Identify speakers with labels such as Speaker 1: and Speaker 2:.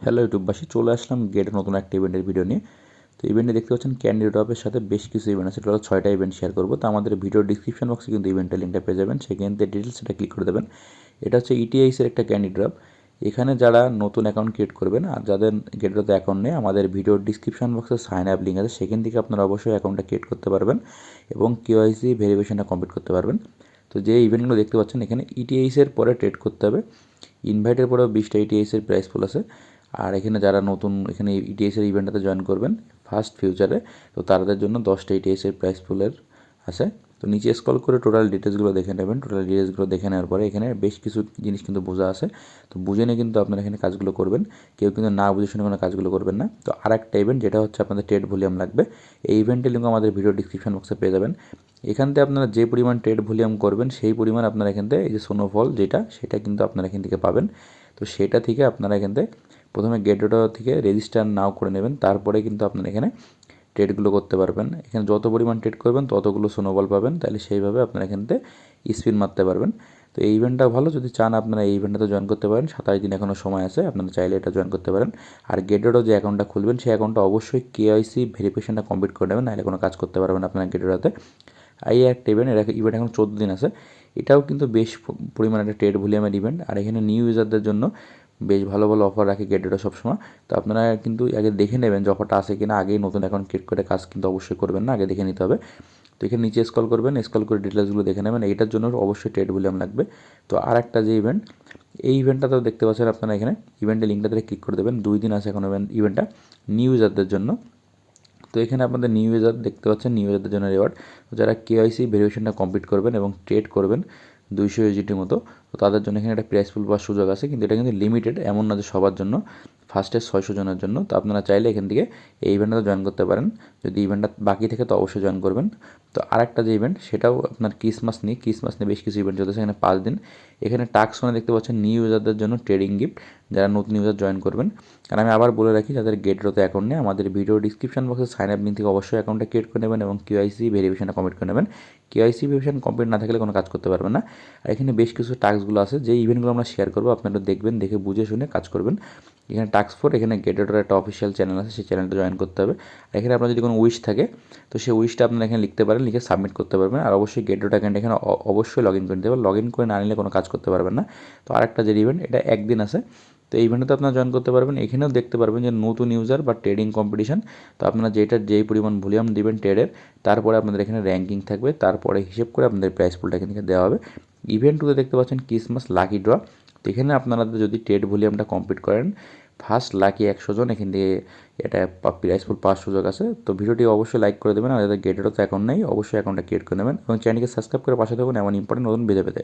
Speaker 1: Hello ইউটিউববাসী, চলে আসলাম গেটের নতুন একটা ইভেন্টের ভিডিও নিয়ে। তো ইভেন্টে দেখতে পাচ্ছেন ক্যান্ডি ড্রপের সাথে বেশ কিছু ইভেন্ট আছে, টোটাল 6টা ইভেন্ট শেয়ার করবো। তো আমাদের ভিডিও ডিসক্রিপশন বক্সে কিন্তু ইভেন্টের লিঙ্কটা পেয়ে যাবেন, সেখান থেকে ডিটেলস সেটা ক্লিক করে দেবেন। এটা হচ্ছে ইটিআইসের একটা ক্যান্ডি ড্রপ। এখানে যারা নতুন অ্যাকাউন্ট ক্রিয়েট করবেন আর যাদের গেটটাতে অ্যাকাউন্ট নেই, আমাদের ভিডিও ডিসক্রিপশন বক্সে সাইন আপ লিঙ্ক আছে, সেখান থেকে আপনারা অবশ্যই অ্যাকাউন্টটা ক্রিয়েট করতে পারবেন এবং কেওয়াইসি ভেরিফিকেশনটা কমপ্লিট করতে পারবেন। তো যে ইভেন্টগুলো দেখতে পাচ্ছেন এখানে ইটিআইসের পরে ট্রেড করতে হবে। ইনভাইটের পরেও 20টা ইটিএসের প্রাইস পুল আছে। আর এখানে যারা নতুন এখানে ইটিএসের ইভেন্টটাতে জয়েন করবেন ফার্স্ট ফিউচারে, তো তাদের জন্য 10টা ইটিএসের প্রাইস পুলের আছে। তো নিচে স্ক্রল করে টোটাল ডিটেলসগুলো দেখে নেবেন। টোটাল ডিটেলসগুলো দেখে নেওয়ার পরে এখানে বেশ কিছু জিনিস কিন্তু বোঝা আছে, তো বুঝে নিয়ে কিন্তু আপনারা এখানে কাজগুলো করবেন। কেউ কিন্তু না বুঝে শুনে কোনো কাজগুলো করবেন না। তো আর একটা ইভেন্ট যেটা হচ্ছে আপনাদের ট্রেড ভলিউম লাগবে, এই ইভেন্টের লিঙ্ক আমাদের ভিডিও ডিসক্রিপশন বক্সে পেয়ে যাবেন। এখান থেকে আপনারা যে পরিমাণ ট্রেড ভলিউম করবেন সেই পরিমাণ আপনারা এখান থেকে এই যে স্নোফল যেটা সেটা কিন্তু আপনারা এখান থেকে পাবেন। তো সেটা থেকে আপনারা এখান থেকে প্রথমে গেটওটা থেকে রেজিস্টার নাও করে নেবেন, তারপরে কিন্তু আপনারা এখানে ট্রেডগুলো করতে পারবেন। এখানে যত পরিমাণ ট্রেড করবেন ততগুলো স্নোবল পাবেন, তাহলে সেইভাবে আপনারা এখান থেকে স্পিন মারতে পারবেন। তো এই ইভেন্টটা ভালো, যদি চান আপনারা এই ইভেন্টটাতে জয়েন করতে পারেন। 27 দিন এখনও সময় আছে, আপনারা চাইলে এটা জয়েন করতে পারেন। আর গেটওটা যে অ্যাকাউন্টটা খুলবেন সেই অ্যাকাউন্টটা অবশ্যই কেওয়াইসি ভেরিফিকেশনটা কমপ্লিট করে নেবেন, নাহলে কোনো কাজ করতে পারবেন আপনারা গেটওটাতে। এই একটা ইভেন্ট, এটা ইভেন্ট এখন 14 দিন আছে। এটাও কিন্তু বেশ পরিমাণে একটা ট্রেড ভলিউমের ইভেন্ট। আর এখানে নিউ ইউজারদের জন্য বেশ ভালো ভালো অফার রাখে গেটওটা সবসময়। তো আপনারা কিন্তু আগে দেখে নেবেন যে অফারটা আছে কিনা। আগেই নতুন অ্যাকাউন্ট ক্রিয়েট করে কাজ কিন্তু অবশ্যই করবেন না, আগে দেখে নিতে হবে। তো এখানে নিচে স্ক্রল করবেন, স্ক্রল করে ডিটেলসগুলো দেখে নেবেন। এইটার জন্য অবশ্যই ট্রেড ভলিউম লাগবে। তো আর একটা যে ইভেন্ট, এই ইভেন্টটাতেও দেখতে পাচ্ছেন আপনারা এখানে ইভেন্টের লিঙ্কটাতে ক্লিক করে দেবেন। 2 দিন আছে এখন ইভেন্টটা নিউ ইউজারদের জন্য। তো এখানে আপনাদের নিউ ইউজার দেখতে পাচ্ছেন, নিউ ইউজারদের জন্য রিওয়ার্ড। যারা কেওয়াইসি ভেরিফিকেশনটা কমপ্লিট করবেন এবং ট্রেড করবেন 200 ইউজিটির মতো, তো তাদের জন্য এখানে একটা প্রাইস পুল পাওয়ার সুযোগ আছে, কিন্তু এটা কিন্তু লিমিটেড, এমন না যে সবার জন্য। ফার্স্টে 600 জনের জন্য। তো আপনারা চাইলে এখান থেকে এই ইভেন্টটা জয়েন করতে পারেন। যদি ইভেন্টটা বাকি থাকে তো অবশ্যই জয়েন করবেন। তো আরেকটা যে ইভেন্ট সেটাও আপনার ক্রিসমাস নিয়ে বেশ কিছু ইভেন্ট চলতেছে এখানে 5 দিন। এখানে টাস্ক মানে দেখতে পাচ্ছেন নিউ ইউজারদের জন্য ট্রেডিং গিফট, যারা নতুন ইউজার জয়েন করবেন। আর আমি আবার বলে রাখি, যাদের গেটওতে অ্যাকাউন্ট নেই, আমাদের ভিডিও ডিসক্রিপশন বক্সে সাইন আপ লিঙ্ক থেকে অবশ্যই অ্যাকাউন্টটা ক্রিয়েট করে নেবেন এবং কেওয়াইসি ভেরিফিকেশনটা কমপ্লিট করে নেবেন। কেওয়াইসি ভেরিফিকেশন কমপ্লিট না থাকলে কোনো কাজ করতে পারবেন না। আর এখানে বেশ কিছু টাস্কগুলো আছে, যে ইভেন্টগুলো আমরা শেয়ার করবো আপনারা দেখবেন, দেখে বুঝে শুনে কাজ করবেন। এখানে টাস্ক 4, এখানে গেটওটার একটা অফিসিয়াল চ্যানেল আছে, সেই চ্যানেলটা জয়েন করতে হবে। আর এখানে আপনার যদি কোনো উইশ থাকে তো সেই উইশটা আপনারা এখানে লিখতে পারেন, লিখে সাবমিট করতে পারবেন। আর অবশ্যই গেটওটা অ্যাকাউন্ট এখানে অবশ্যই লগ ইন করে নিতে হবে, লগ ইন করে না নিলে কোনো কাজ করতে পারবেন না। তো আরেকটা যে ইভেন্ট, এটা একদিন আছে। তো এই ইভেন্টে আপনারা জয়েন করতে পারবেন। এখানেও দেখতে পারবেন যে নতুন ইউজার বা ট্রেডিং কম্পিটিশন। তো আপনারা যেই পরিমাণ ভলিউম দিবেন ট্রেডের, তারপরে আপনাদের এখানে র্যাঙ্কিং থাকবে, তারপরে হিসেব করে আপনাদের প্রাইস পুলটা এখান থেকে দেওয়া হবে। ইভেন্ট 2তে দেখতে পাচ্ছেন ক্রিসমাস লাকি ড্র। তো এখানে আপনারা যদি ট্রেড ভলিউমটা কমপ্লিট করেন ফার্স্ট লাকি 100 জন, এখান থেকে এটা প্রাইস পুল পাওয়ার সুযোগ আছে। তো ভিডিওটি অবশ্যই লাইক করে দেবেন, আর যাদের গেটেরও তো অ্যাকাউন্ট নেই অবশ্যই অ্যাকাউন্টটা ক্রিয়েট করে নেবেন এবং চ্যানেলকে সাবস্ক্রাইব করে পাশে থাকুন এমন ইম্পর্টেন্ট নতুন ভিডিও পেতে।